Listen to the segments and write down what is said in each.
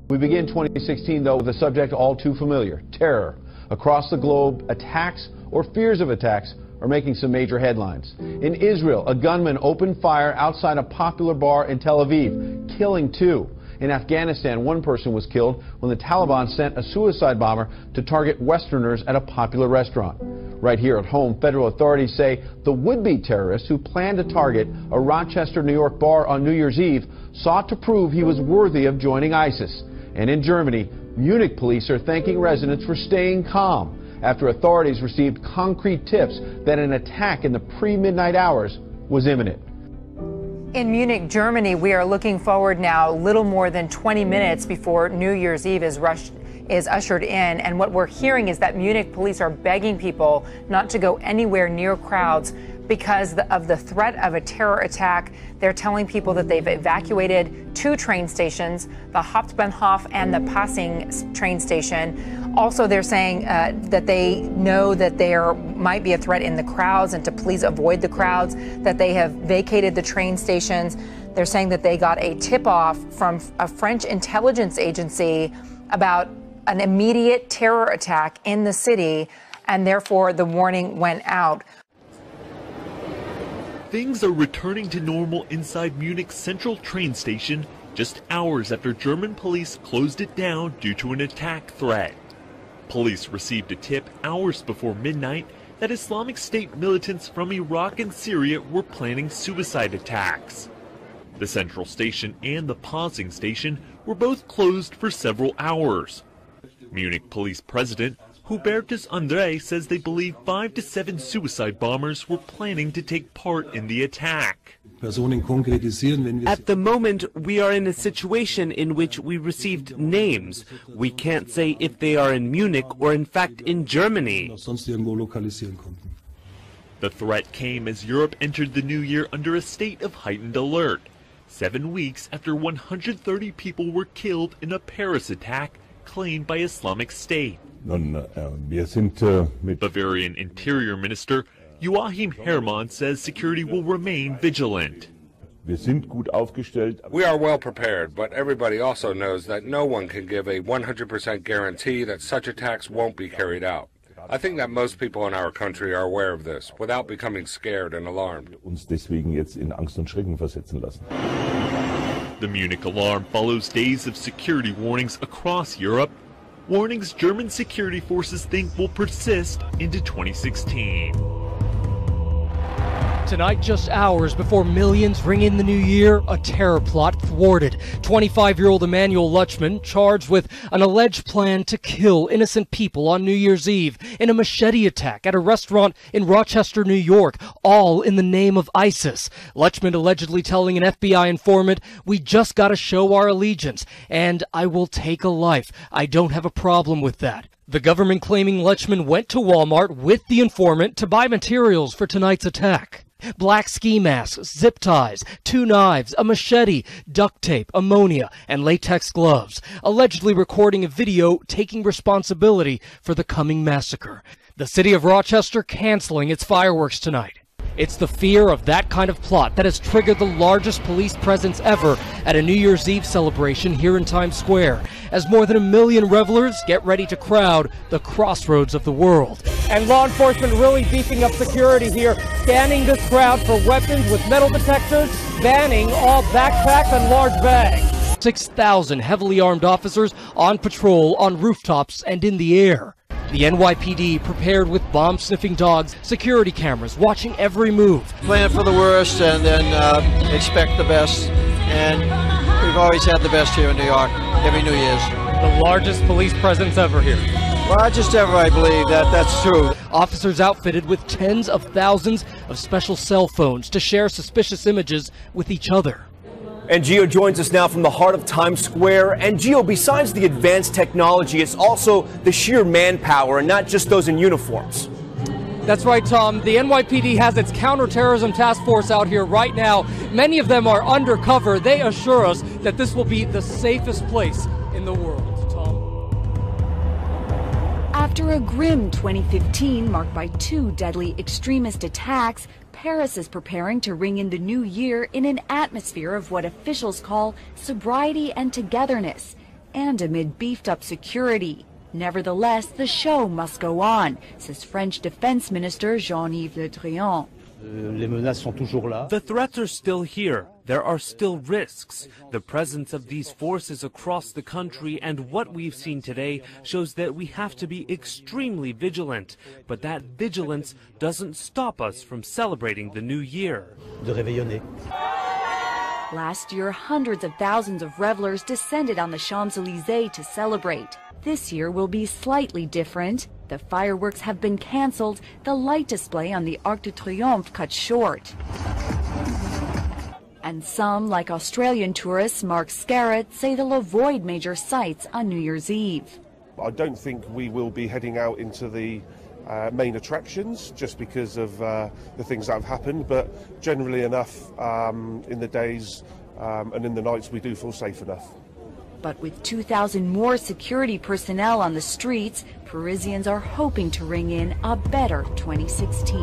We begin 2016, though, with a subject all too familiar: terror. Across the globe, attacks or fears of attacks are making some major headlines. In Israel, a gunman opened fire outside a popular bar in Tel Aviv, killing 2. In Afghanistan, 1 person was killed when the Taliban sent a suicide bomber to target Westerners at a popular restaurant. Right here at home, federal authorities say the would-be terrorist who planned to target a Rochester, New York bar on New Year's Eve sought to prove he was worthy of joining ISIS. And in Germany, Munich police are thanking residents for staying calm after authorities received concrete tips that an attack in the pre-midnight hours was imminent. In Munich, Germany, we are looking forward now little more than 20 minutes before New Year's Eve is ushered in. And what we're hearing is that Munich police are begging people not to go anywhere near crowds because of the threat of a terror attack. They're telling people that they've evacuated 2 train stations, the Hauptbahnhof and the Passing train station. Also, they're saying that they know that there might be a threat in the crowds and to please avoid the crowds, that they have vacated the train stations. They're saying that they got a tip-off from a French intelligence agency about an immediate terror attack in the city, and therefore the warning went out. Things are returning to normal inside Munich's central train station just hours after German police closed it down due to an attack threat. Police received a tip hours before midnight that Islamic State militants from Iraq and Syria were planning suicide attacks. The central station and the Passing station were both closed for several hours. Munich police president Hubertus André says they believe 5 to 7 suicide bombers were planning to take part in the attack. At the moment, we are in a situation in which we received names. We can't say if they are in Munich or in fact in Germany. The threat came as Europe entered the new year under a state of heightened alert, 7 weeks after 130 people were killed in a Paris attack claimed by Islamic State. Bavarian Interior Minister Joachim Herrmann says security will remain vigilant. We are well prepared, but everybody also knows that no one can give a 100% guarantee that such attacks won't be carried out. I think that most people in our country are aware of this without becoming scared and alarmed. The Munich alarm follows days of security warnings across Europe, warnings German security forces think will persist into 2016. Tonight, just hours before millions ring in the new year, a terror plot thwarted. 25-year-old Emanuel Lutschman charged with an alleged plan to kill innocent people on New Year's Eve in a machete attack at a restaurant in Rochester, New York, all in the name of ISIS. Lutschman allegedly telling an FBI informant, "We just got to show our allegiance, and I will take a life. I don't have a problem with that." The government claiming Lutschman went to Walmart with the informant to buy materials for tonight's attack. Black ski masks, zip ties, 2 knives, a machete, duct tape, ammonia, and latex gloves, allegedly recording a video taking responsibility for the coming massacre. The city of Rochester canceling its fireworks tonight. It's the fear of that kind of plot that has triggered the largest police presence ever at a New Year's Eve celebration here in Times Square, as more than 1 million revelers get ready to crowd the crossroads of the world. And law enforcement really beefing up security here, scanning this crowd for weapons with metal detectors, banning all backpacks and large bags. 6,000 heavily armed officers on patrol on rooftops and in the air. The NYPD prepared with bomb-sniffing dogs, security cameras watching every move. Plan for the worst and then expect the best. And we've always had the best here in New York, every New Year's. The largest police presence ever here. Largest ever, I believe. That's true. Officers outfitted with tens of thousands of special cell phones to share suspicious images with each other. And Gio joins us now from the heart of Times Square. And Gio, besides the advanced technology, it's also the sheer manpower and not just those in uniforms. That's right, Tom. The NYPD has its counterterrorism task force out here right now. Many of them are undercover. They assure us that this will be the safest place in the world. Tom? After a grim 2015 marked by 2 deadly extremist attacks, Paris is preparing to ring in the new year in an atmosphere of what officials call sobriety and togetherness, and amid beefed-up security. Nevertheless, the show must go on, says French Defense Minister Jean-Yves Le Drian. The threats are still here. There are still risks. The presence of these forces across the country and what we've seen today shows that we have to be extremely vigilant. But that vigilance doesn't stop us from celebrating the new year. Last year, hundreds of thousands of revelers descended on the Champs-Élysées to celebrate. This year will be slightly different. The fireworks have been cancelled, the light display on the Arc de Triomphe cut short. And some, like Australian tourist Mark Scarrett, say they'll avoid major sights on New Year's Eve. I don't think we will be heading out into the main attractions just because of the things that have happened, but generally enough in the days and in the nights we do feel safe enough. But with 2,000 more security personnel on the streets, Parisians are hoping to ring in a better 2016.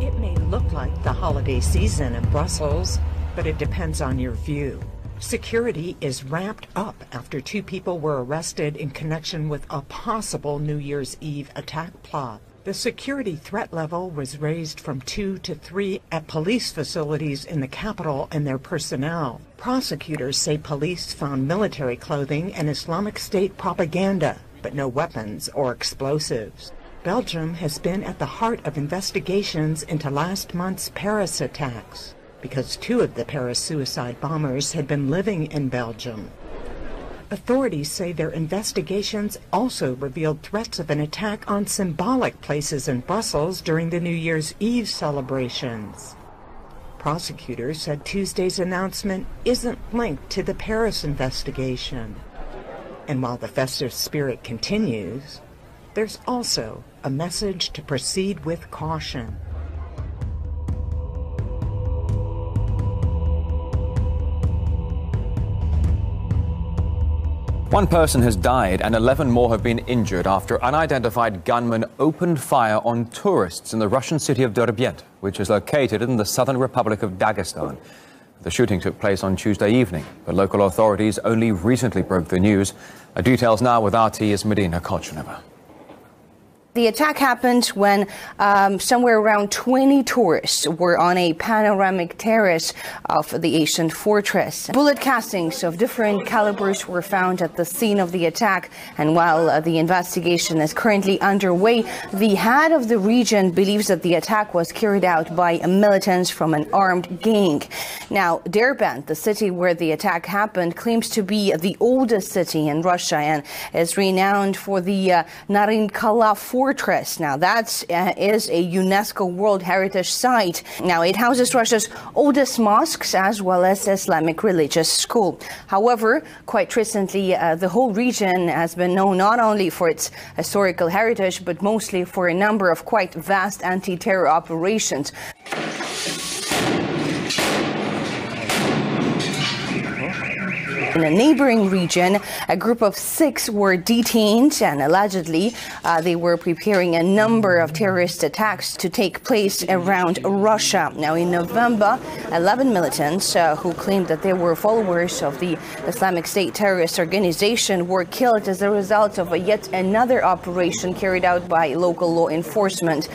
It may look like the holiday season in Brussels, but it depends on your view. Security is ramped up after 2 people were arrested in connection with a possible New Year's Eve attack plot. The security threat level was raised from 2 to 3 at police facilities in the capital and their personnel. Prosecutors say police found military clothing and Islamic State propaganda, but no weapons or explosives. Belgium has been at the heart of investigations into last month's Paris attacks, because 2 of the Paris suicide bombers had been living in Belgium. Authorities say their investigations also revealed threats of an attack on symbolic places in Brussels during the New Year's Eve celebrations. Prosecutors said Tuesday's announcement isn't linked to the Paris investigation. And while the festive spirit continues, there's also a message to proceed with caution. One person has died and 11 more have been injured after unidentified gunmen opened fire on tourists in the Russian city of Derbent, which is located in the southern Republic of Dagestan. The shooting took place on Tuesday evening, but local authorities only recently broke the news. Details now with RT's Medina Kolchanova. The attack happened when somewhere around 20 tourists were on a panoramic terrace of the ancient fortress. Bullet castings of different calibers were found at the scene of the attack, and while the investigation is currently underway, the head of the region believes that the attack was carried out by militants from an armed gang. Now, Derbent, the city where the attack happened, claims to be the oldest city in Russia and is renowned for the Narinkala fortress. Now, that is a UNESCO World Heritage Site. Now, it houses Russia's oldest mosques as well as Islamic religious school. However, quite recently, the whole region has been known not only for its historical heritage, but mostly for a number of quite vast anti-terror operations. In a neighboring region, a group of 6 were detained, and allegedly they were preparing a number of terrorist attacks to take place around Russia. Now, in November, 11 militants who claimed that they were followers of the Islamic State terrorist organization were killed as a result of yet another operation carried out by local law enforcement.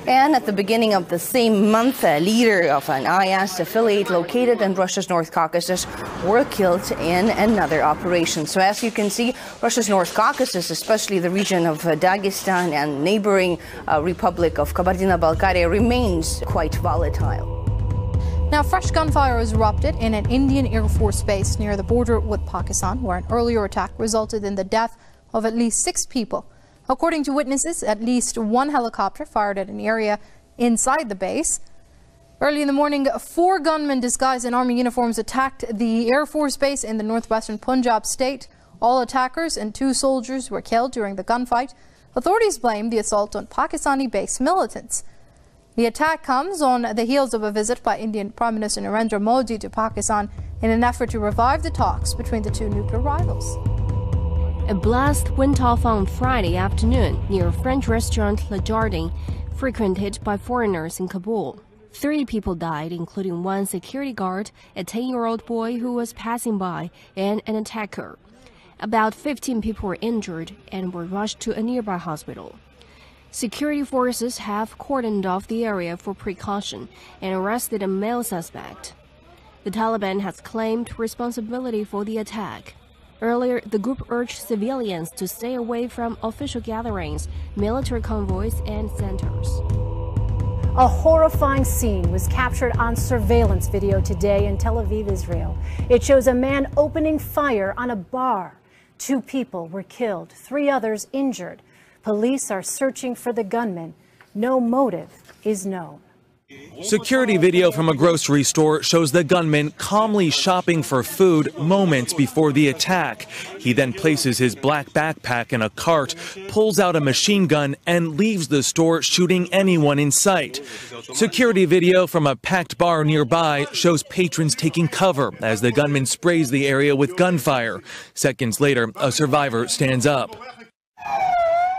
And at the beginning of the same month, a leader of an IS affiliate located in Russia's North Caucasus were killed in another operation. So as you can see, Russia's North Caucasus, especially the region of Dagestan and neighboring Republic of Kabardino-Balkaria, remains quite volatile. Now, fresh gunfire has erupted in an Indian Air Force base near the border with Pakistan, where an earlier attack resulted in the death of at least 6 people. According to witnesses, at least 1 helicopter fired at an area inside the base. Early in the morning, 4 gunmen disguised in army uniforms attacked the Air Force base in the northwestern Punjab state. All attackers and 2 soldiers were killed during the gunfight. Authorities blame the assault on Pakistani-based militants. The attack comes on the heels of a visit by Indian Prime Minister Narendra Modi to Pakistan in an effort to revive the talks between the 2 nuclear rivals. A blast went off on Friday afternoon near French restaurant Le Jardin. frequented by foreigners in Kabul. 3 people died, including one security guard, a 10-year-old boy who was passing by, and an attacker. About 15 people were injured and were rushed to a nearby hospital. Security forces have cordoned off the area for precaution and arrested a male suspect. The Taliban has claimed responsibility for the attack. Earlier, the group urged civilians to stay away from official gatherings, military convoys, and centers. A horrifying scene was captured on surveillance video today in Tel Aviv, Israel. It shows a man opening fire on a bar. 2 people were killed, 3 others injured. Police are searching for the gunman. No motive is known. Security video from a grocery store shows the gunman calmly shopping for food moments before the attack. He then places his black backpack in a cart, pulls out a machine gun, and leaves the store shooting anyone in sight. Security video from a packed bar nearby shows patrons taking cover as the gunman sprays the area with gunfire. Seconds later, a survivor stands up.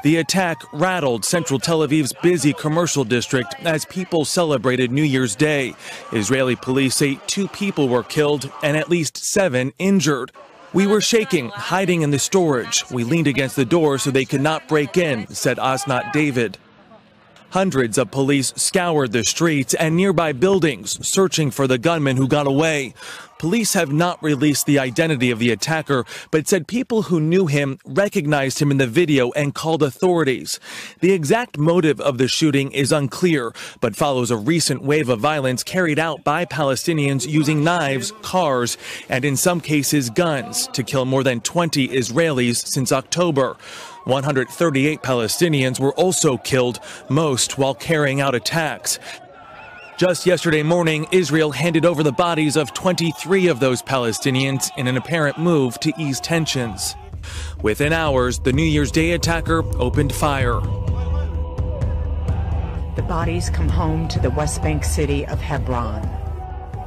The attack rattled central Tel Aviv's busy commercial district as people celebrated New Year's Day. Israeli police say 2 people were killed and at least 7 injured. "We were shaking, hiding in the storage. We leaned against the door so they could not break in," said Asnat David. Hundreds of police scoured the streets and nearby buildings, searching for the gunman who got away. Police have not released the identity of the attacker, but said people who knew him recognized him in the video and called authorities. The exact motive of the shooting is unclear, but follows a recent wave of violence carried out by Palestinians using knives, cars, and in some cases guns to kill more than 20 Israelis since October. 138 Palestinians were also killed, most while carrying out attacks. Just yesterday morning, Israel handed over the bodies of 23 of those Palestinians in an apparent move to ease tensions. Within hours, the New Year's Day attacker opened fire. The bodies come home to the West Bank city of Hebron.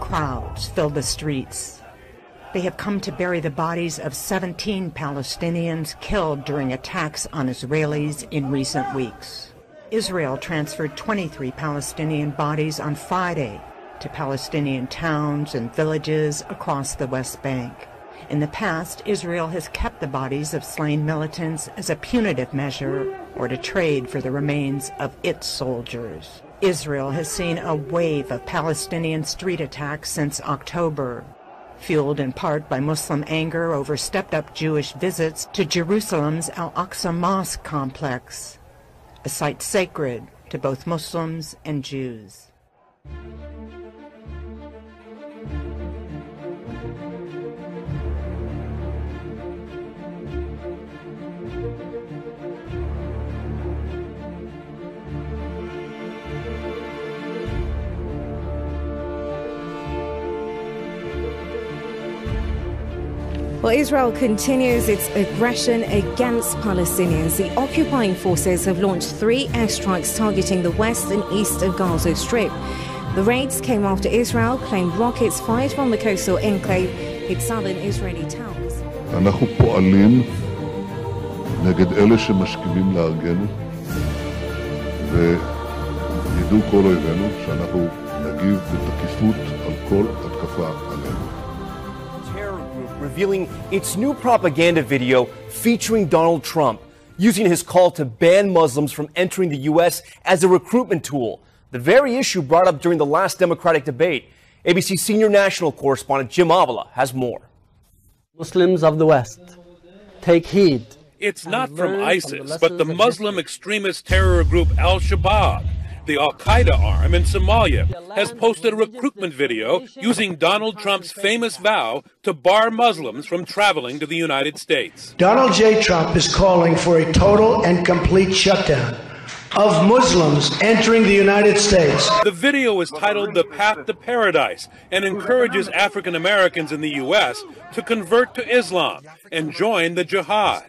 Crowds fill the streets. They have come to bury the bodies of 17 Palestinians killed during attacks on Israelis in recent weeks. Israel transferred 23 Palestinian bodies on Friday to Palestinian towns and villages across the West Bank. In the past, Israel has kept the bodies of slain militants as a punitive measure or to trade for the remains of its soldiers. Israel has seen a wave of Palestinian street attacks since October, fueled in part by Muslim anger over stepped-up Jewish visits to Jerusalem's Al-Aqsa Mosque complex, a site sacred to both Muslims and Jews. Well, Israel continues its aggression against Palestinians. The occupying forces have launched 3 airstrikes targeting the west and east of Gaza Strip. The raids came after Israel claimed rockets fired from the coastal enclave hit southern Israeli towns. אנחנו פועלים נגד אלה שמשכימים להגנו, וידעו כל אויבינו שאנחנו נגיב בתקיפות על כל התקפה עלינו. Revealing its new propaganda video featuring Donald Trump, using his call to ban Muslims from entering the U.S. as a recruitment tool, the very issue brought up during the last Democratic debate. ABC senior national correspondent Jim Avila has more. Muslims of the West, take heed. It's not from ISIS, but the Muslim extremist terror group Al-Shabaab. The Al-Qaeda arm in Somalia has posted a recruitment video using Donald Trump's famous vow to bar Muslims from traveling to the United States. Donald J. Trump is calling for a total and complete shutdown of Muslims entering the United States. The video is titled The Path to Paradise and encourages African Americans in the U.S. to convert to Islam and join the jihad.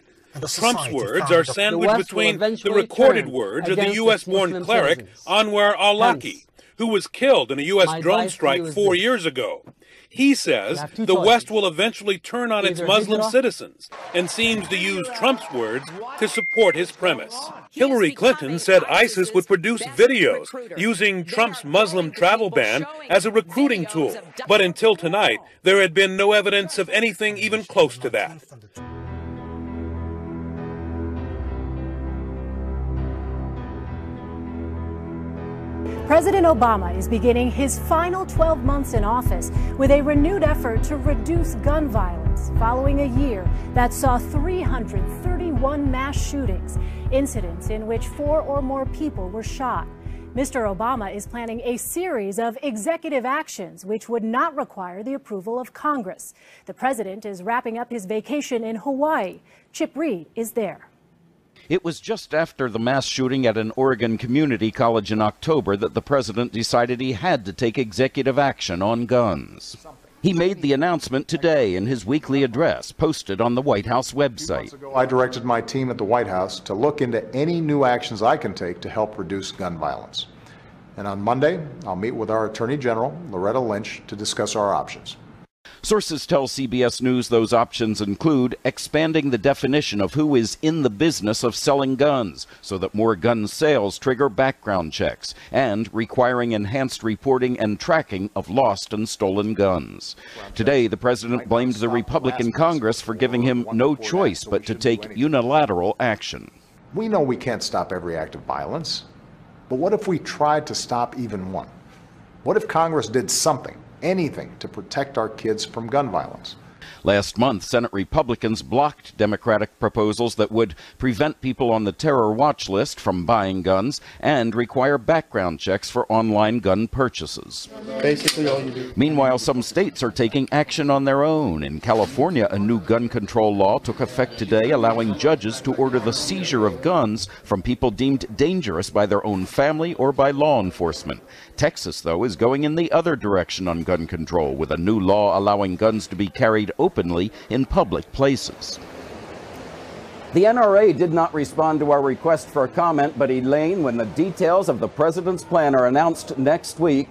Trump's words are sandwiched between the recorded words of the U.S.-born cleric Anwar al-Awlaki, who was killed in a U.S. drone strike 4 years ago. He says the West will eventually turn on its Muslim citizens and seems to use Trump's words to support his premise. Hillary Clinton said ISIS would produce videos using Trump's Muslim travel ban as a recruiting tool. But until tonight, there had been no evidence of anything even close to that. President Obama is beginning his final 12 months in office with a renewed effort to reduce gun violence following a year that saw 331 mass shootings, incidents in which 4 or more people were shot. Mr. Obama is planning a series of executive actions which would not require the approval of Congress. The president is wrapping up his vacation in Hawaii. Chip Reed is there. It was just after the mass shooting at an Oregon community college in October that the president decided he had to take executive action on guns. He made the announcement today in his weekly address posted on the White House website. I directed my team at the White House to look into any new actions I can take to help reduce gun violence. And on Monday, I'll meet with our Attorney General, Loretta Lynch, to discuss our options. Sources tell CBS News those options include expanding the definition of who is in the business of selling guns so that more gun sales trigger background checks, and requiring enhanced reporting and tracking of lost and stolen guns. Today, the president blamed the Republican Congress for giving him no choice but to take unilateral action. We know we can't stop every act of violence, but what if we tried to stop even one? What if Congress did something, anything, to protect our kids from gun violence? Last month, Senate Republicans blocked Democratic proposals that would prevent people on the terror watch list from buying guns and require background checks for online gun purchases. Basically all you do. Meanwhile, some states are taking action on their own. In California, a new gun control law took effect today, allowing judges to order the seizure of guns from people deemed dangerous by their own family or by law enforcement. Texas, though, is going in the other direction on gun control, with a new law allowing guns to be carried openly in public places. The NRA did not respond to our request for a comment, but Elaine, when the details of the president's plan are announced next week,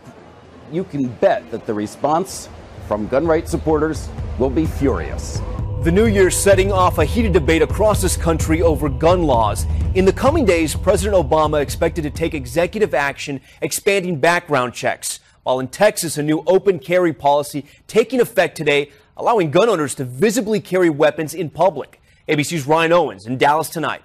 you can bet that the response from gun rights supporters will be furious. The new year setting off a heated debate across this country over gun laws. In the coming days, President Obama expected to take executive action expanding background checks, while in Texas, a new open carry policy taking effect today, allowing gun owners to visibly carry weapons in public. ABC's Ryan Owens in Dallas tonight.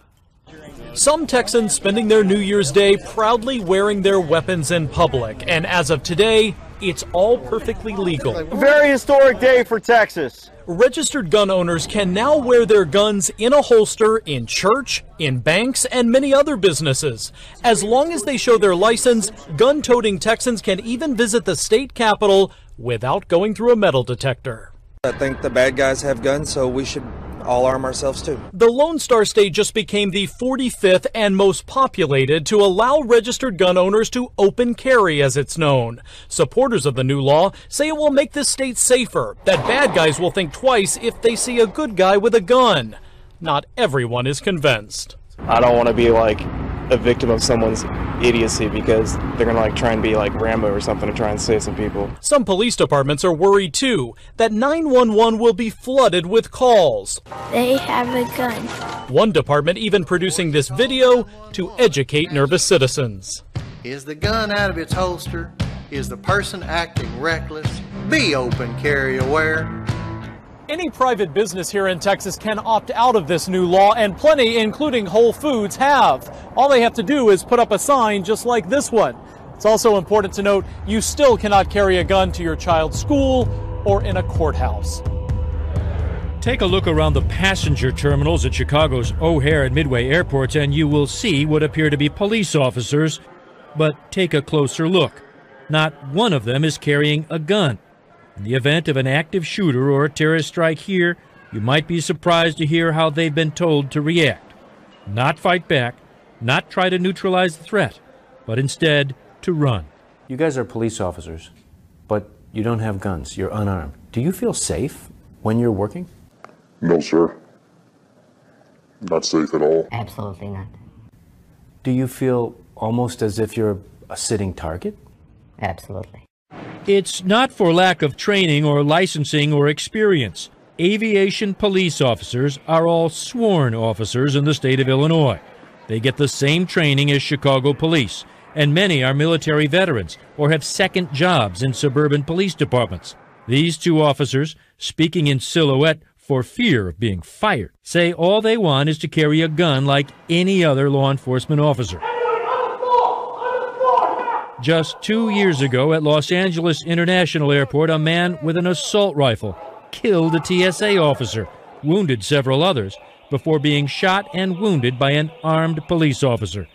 Some Texans spending their New Year's Day proudly wearing their weapons in public, and as of today, it's all perfectly legal. A very historic day for Texas. Registered gun owners can now wear their guns in a holster in church, in banks, and many other businesses. As long as they show their license, gun-toting Texans can even visit the state capitol without going through a metal detector. I think the bad guys have guns, so we should all arm ourselves too. The Lone Star State just became the 45th and most populated to allow registered gun owners to open carry, as it's known. Supporters of the new law say it will make the state safer, that bad guys will think twice if they see a good guy with a gun. Not everyone is convinced. I don't want to be like a victim of someone's idiocy because they're going to like try and be like Rambo or something to try and save some people. Some police departments are worried too that 911 will be flooded with calls. They have a gun. One department even producing this video to educate nervous citizens. Is the gun out of its holster? Is the person acting reckless? Be open carry aware. Any private business here in Texas can opt out of this new law, and plenty, including Whole Foods, have. All they have to do is put up a sign just like this one. It's also important to note you still cannot carry a gun to your child's school or in a courthouse. Take a look around the passenger terminals at Chicago's O'Hare and Midway airports and you will see what appear to be police officers. But take a closer look. Not one of them is carrying a gun. In the event of an active shooter or a terrorist strike here, you might be surprised to hear how they've been told to react. Not fight back, not try to neutralize the threat, but instead to run. You guys are police officers, but you don't have guns. You're unarmed. Do you feel safe when you're working? No, sir. Not safe at all. Absolutely not. Do you feel almost as if you're a sitting target? Absolutely. It's not for lack of training or licensing or experience. Aviation police officers are all sworn officers in the state of Illinois. They get the same training as Chicago police, and many are military veterans or have second jobs in suburban police departments. These two officers, speaking in silhouette for fear of being fired, say all they want is to carry a gun like any other law enforcement officer. Just 2 years ago at Los Angeles International Airport, a man with an assault rifle killed a TSA officer, wounded several others, before being shot and wounded by an armed police officer.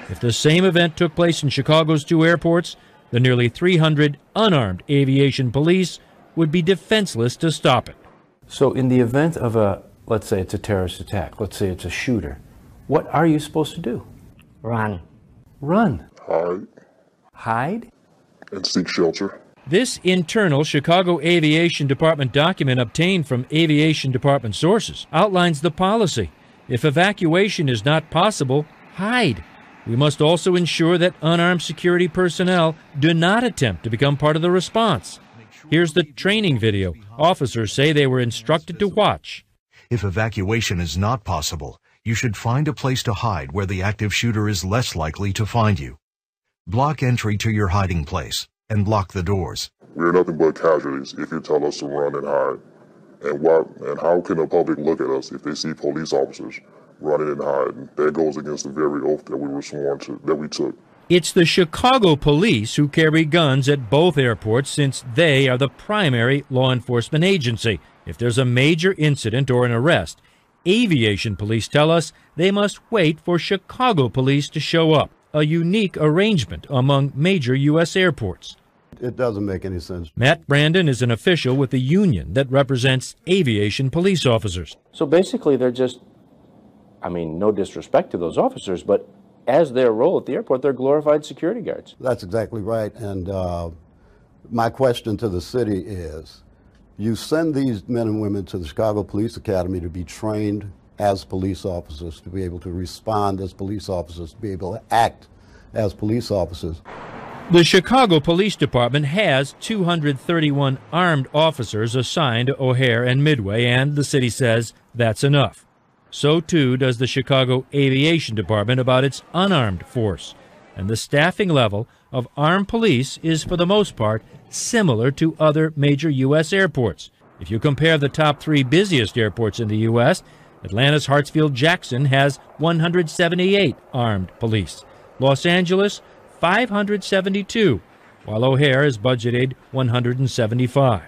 If the same event took place in Chicago's two airports, the nearly 300 unarmed aviation police would be defenseless to stop it. So in the event of a, let's say it's a terrorist attack, let's say it's a shooter, what are you supposed to do? Run. Run. Hide. Hide? And seek shelter. This internal Chicago Aviation Department document obtained from Aviation Department sources outlines the policy. If evacuation is not possible, hide. We must also ensure that unarmed security personnel do not attempt to become part of the response. Here's the training video officers say they were instructed to watch. If evacuation is not possible, you should find a place to hide where the active shooter is less likely to find you. Block entry to your hiding place and lock the doors. We are nothing but casualties if you tell us to run and hide. And how can the public look at us if they see police officers running and hiding? That goes against the very oath that we were sworn to, that we took. It's the Chicago police who carry guns at both airports since they are the primary law enforcement agency. If there's a major incident or an arrest, aviation police tell us they must wait for Chicago police to show up, a unique arrangement among major U.S. airports. It doesn't make any sense. Matt Brandon is an official with the union that represents aviation police officers. So basically they're just, I mean, no disrespect to those officers, but as their role at the airport, they're glorified security guards. That's exactly right. And my question to the city is, you send these men and women to the Chicago Police Academy to be trained as police officers, to be able to respond as police officers, to be able to act as police officers. The Chicago Police Department has 231 armed officers assigned to O'Hare and Midway, and the city says that's enough. So too does the Chicago Aviation Department about its unarmed force. And the staffing level of armed police is, for the most part, similar to other major U.S. airports. If you compare the top 3 busiest airports in the U.S., Atlanta's Hartsfield-Jackson has 178 armed police. Los Angeles, 572, while O'Hare is budgeted 175.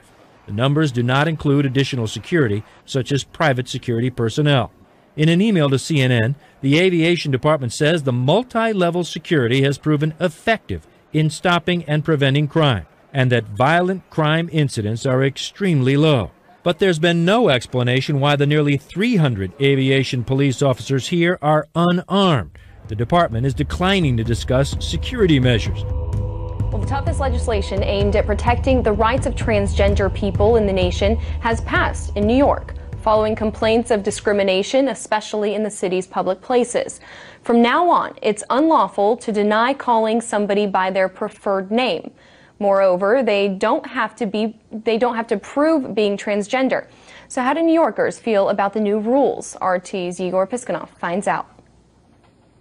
The numbers do not include additional security, such as private security personnel. In an email to CNN, the Aviation Department says the multi-level security has proven effective in stopping and preventing crime, and that violent crime incidents are extremely low. But there's been no explanation why the nearly 300 aviation police officers here are unarmed. The department is declining to discuss security measures. Well, the toughest legislation aimed at protecting the rights of transgender people in the nation has passed in New York, following complaints of discrimination, especially in the city's public places. From now on, it's unlawful to deny calling somebody by their preferred name. Moreover, they don't have to prove being transgender. So how do New Yorkers feel about the new rules? RT's Igor Piskunov finds out.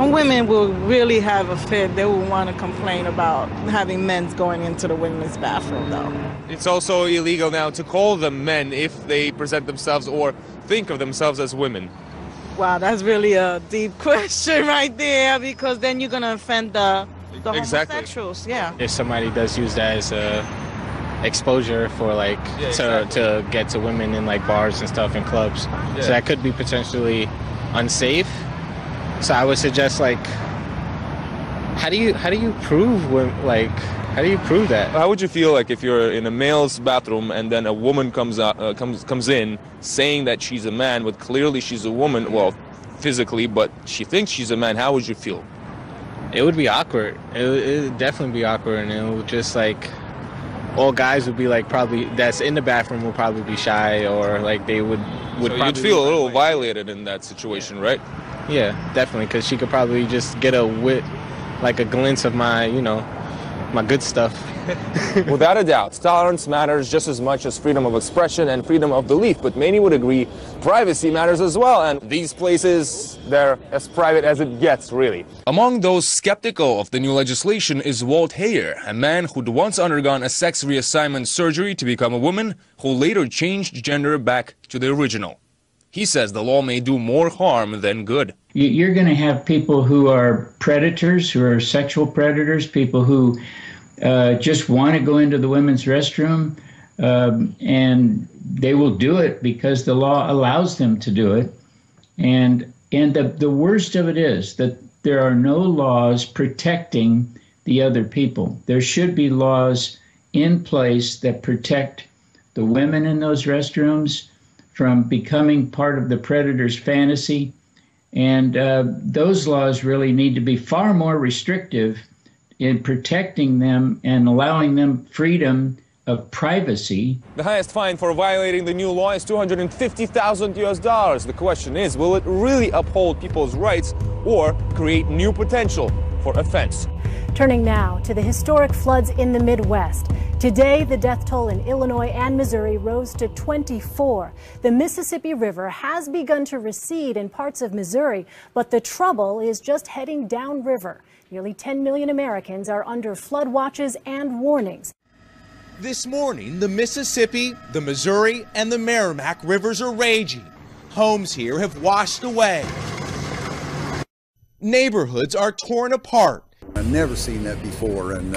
Women will really have a fit. They will want to complain about having men going into the women's bathroom, though. It's also illegal now to call them men if they present themselves or think of themselves as women. Wow, that's really a deep question right there, because then you're going to offend the homosexuals. Yeah. If somebody does use that as a exposure for to get to women in like bars and stuff and clubs, so that could be potentially unsafe. So I would suggest, how do you prove how do you prove that? How would you feel like if you're in a male's bathroom and then a woman comes in saying that she's a man, but clearly she's a woman, well, physically, but she thinks she's a man? How would you feel? It would be awkward. It would definitely be awkward, and it would just all guys would be probably that's in the bathroom will probably be shy, or they would. So you'd feel a little violated in that situation, right? Yeah, definitely, because she could probably just get a glimpse of my, my good stuff. Without a doubt, tolerance matters just as much as freedom of expression and freedom of belief, but many would agree privacy matters as well, and these places, they're as private as it gets, really. Among those skeptical of the new legislation is Walt Heyer, a man who'd once undergone a sex reassignment surgery to become a woman, who later changed gender back to the original. He says the law may do more harm than good. You're going to have people who are predators, who are sexual predators, people who just want to go into the women's restroom, and they will do it because the law allows them to do it. And the worst of it is that there are no laws protecting the other people. There should be laws in place that protect the women in those restrooms from becoming part of the predator's fantasy. And those laws really need to be far more restrictive in protecting them and allowing them freedom of privacy. The highest fine for violating the new law is $250,000 US. The question is, will it really uphold people's rights or create new potential for offense? Turning now to the historic floods in the Midwest. Today, the death toll in Illinois and Missouri rose to 24. The Mississippi River has begun to recede in parts of Missouri, but the trouble is just heading downriver. Nearly 10 million Americans are under flood watches and warnings. This morning, the Mississippi, the Missouri, and the Merrimack rivers are raging. Homes here have washed away. Neighborhoods are torn apart. I've never seen that before, and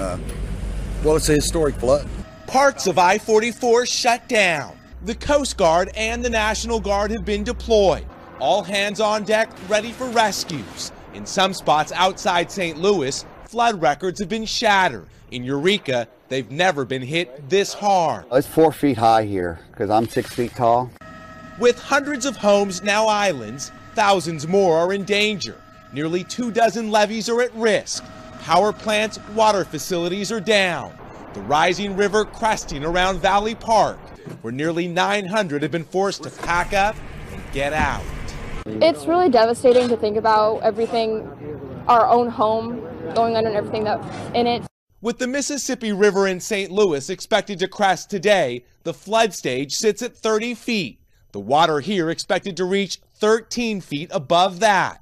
well, it's a historic flood. Parts of I-44 shut down. The Coast Guard and the National Guard have been deployed. All hands on deck, ready for rescues. In some spots outside St. Louis, flood records have been shattered. In Eureka, they've never been hit this hard. It's 4 feet high here because I'm 6 feet tall. With hundreds of homes now islands, thousands more are in danger. Nearly 24 levees are at risk. Power plants, water facilities are down. The rising river cresting around Valley Park, where nearly 900 have been forced to pack up and get out. It's really devastating to think about everything, our own home going under and everything that's in it. With the Mississippi River in St. Louis expected to crest today, the flood stage sits at 30 feet. The water here expected to reach 13 feet above that.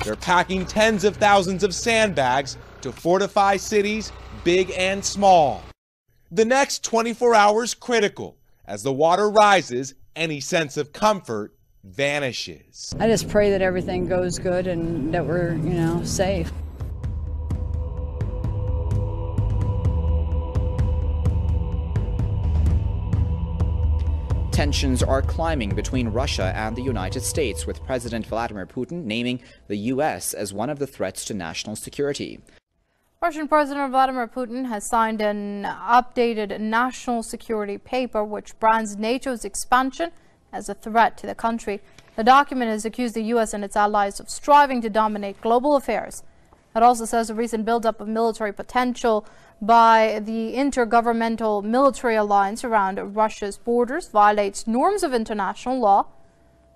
They're packing tens of thousands of sandbags to fortify cities, big and small. The next 24 hours critical. As the water rises, any sense of comfort vanishes. I just pray that everything goes good and that we're, safe. Tensions are climbing between Russia and the United States, with President Vladimir Putin naming the U.S. as one of the threats to national security. Russian President Vladimir Putin has signed an updated national security paper which brands NATO's expansion as a threat to the country. The document has accused the U.S. and its allies of striving to dominate global affairs. It also says the recent buildup of military potential by the Intergovernmental Military Alliance around Russia's borders violates norms of international law.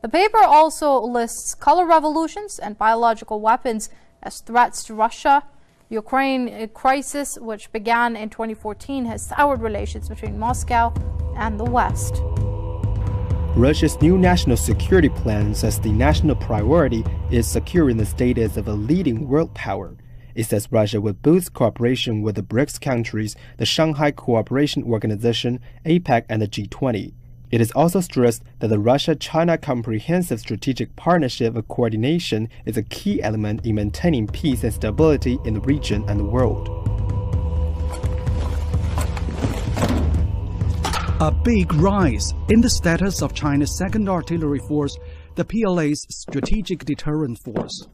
The paper also lists color revolutions and biological weapons as threats to Russia. The Ukraine crisis, which began in 2014, has soured relations between Moscow and the West. Russia's new national security plan says the national priority is securing the status of a leading world power. It says Russia will boost cooperation with the BRICS countries, the Shanghai Cooperation Organization, APEC, and the G20. It is also stressed that the Russia-China Comprehensive Strategic Partnership of Coordination is a key element in maintaining peace and stability in the region and the world. A big rise in the status of China's Second Artillery Force, the PLA's Strategic Deterrent Force.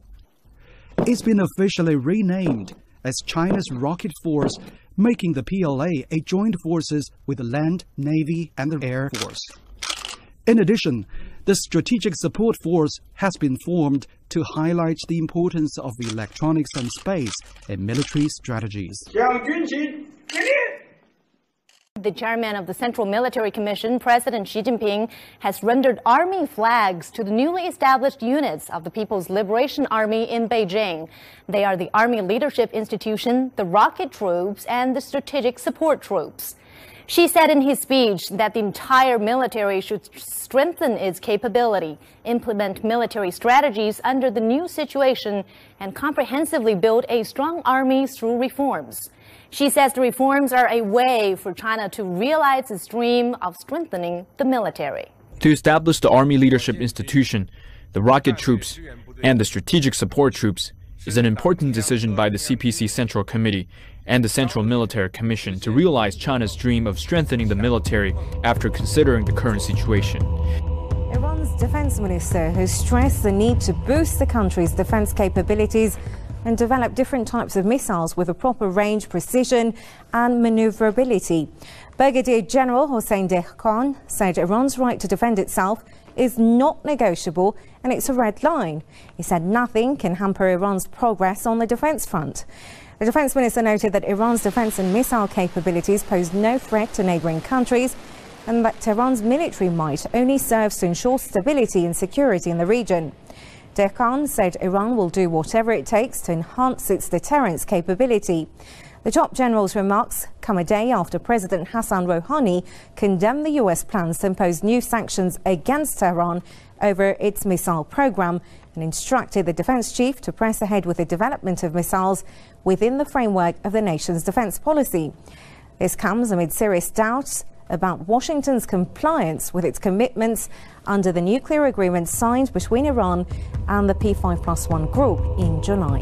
It's been officially renamed as China's Rocket Force, making the PLA a joint forces with the Land, Navy, and the Air Force. In addition, the Strategic Support Force has been formed to highlight the importance of electronics and space in military strategies. The chairman of the Central Military Commission, President Xi Jinping, has rendered army flags to the newly established units of the People's Liberation Army in Beijing. They are the Army Leadership Institution, the Rocket Troops, and the Strategic Support Troops. Xi said in his speech that the entire military should strengthen its capability, implement military strategies under the new situation, and comprehensively build a strong army through reforms. She says the reforms are a way for China to realize its dream of strengthening the military. To establish the Army Leadership Institution, the Rocket Troops, and the Strategic Support Troops is an important decision by the CPC Central Committee and the Central Military Commission to realize China's dream of strengthening the military after considering the current situation. Iran's defense minister has stressed the need to boost the country's defense capabilities and develop different types of missiles with a proper range, precision and maneuverability. Brigadier General Hossein Dehkhan said Iran's right to defend itself is not negotiable and it's a red line. He said nothing can hamper Iran's progress on the defense front. The defense minister noted that Iran's defense and missile capabilities pose no threat to neighboring countries and that Tehran's military might only serves to ensure stability and security in the region. Dehkhan said Iran will do whatever it takes to enhance its deterrence capability. The top general's remarks come a day after President Hassan Rouhani condemned the U.S. plans to impose new sanctions against Tehran over its missile program and instructed the defense chief to press ahead with the development of missiles within the framework of the nation's defense policy. This comes amid serious doubts about Washington's compliance with its commitments under the nuclear agreement signed between Iran and the P5+1 group in July.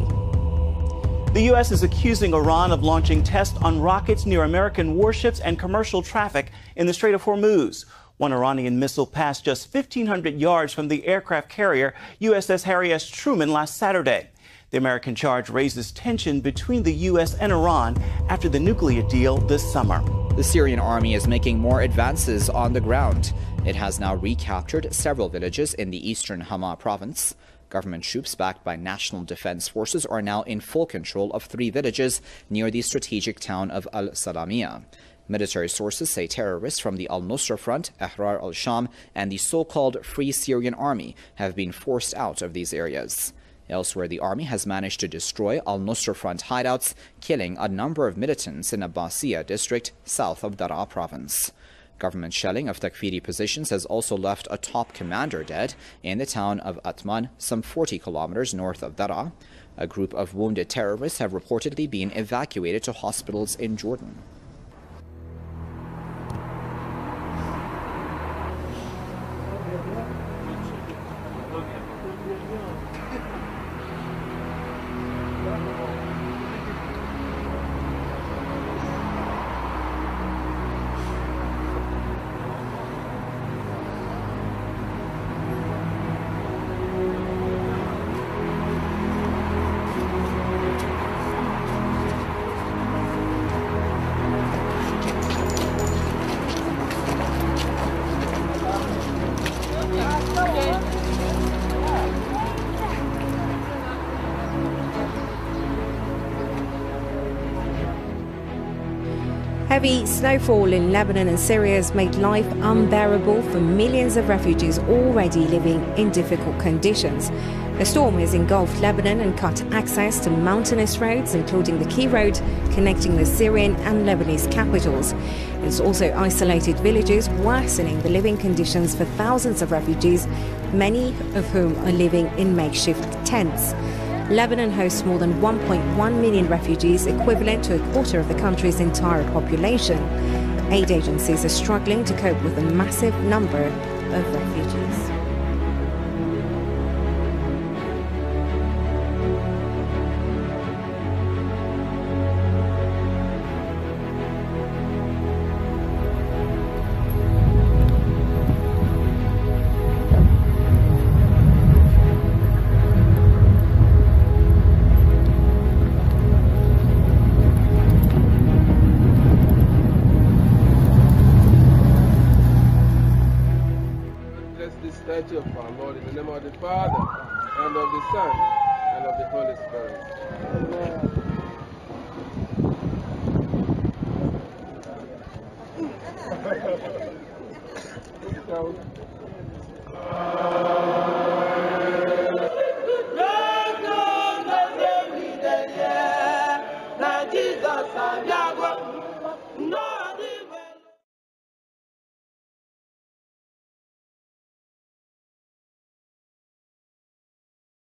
The U.S. is accusing Iran of launching tests on rockets near American warships and commercial traffic in the Strait of Hormuz. One Iranian missile passed just 1,500 yards from the aircraft carrier USS Harry S. Truman last Saturday. The American charge raises tension between the U.S. and Iran after the nuclear deal this summer. The Syrian army is making more advances on the ground. It has now recaptured several villages in the eastern Hama province. Government troops backed by National Defense Forces are now in full control of 3 villages near the strategic town of Al-Salamiyah. Military sources say terrorists from the Al-Nusra Front, Ahrar al-Sham, and the so-called Free Syrian Army have been forced out of these areas. Elsewhere, the army has managed to destroy Al-Nusra Front hideouts, killing a number of militants in Abbasiyah district south of Daraa province. Government shelling of Takfiri positions has also left a top commander dead in the town of Atman, some 40 kilometers north of Daraa. A group of wounded terrorists have reportedly been evacuated to hospitals in Jordan. Heavy snowfall in Lebanon and Syria has made life unbearable for millions of refugees already living in difficult conditions. The storm has engulfed Lebanon and cut access to mountainous roads, including the key road connecting the Syrian and Lebanese capitals. It's also isolated villages, worsening the living conditions for thousands of refugees, many of whom are living in makeshift tents. Lebanon hosts more than 1.1 million refugees, equivalent to a quarter of the country's entire population. Aid agencies are struggling to cope with the massive number of refugees. Of our Lord, in the name of the Father, and of the Son, and of the Holy Spirit.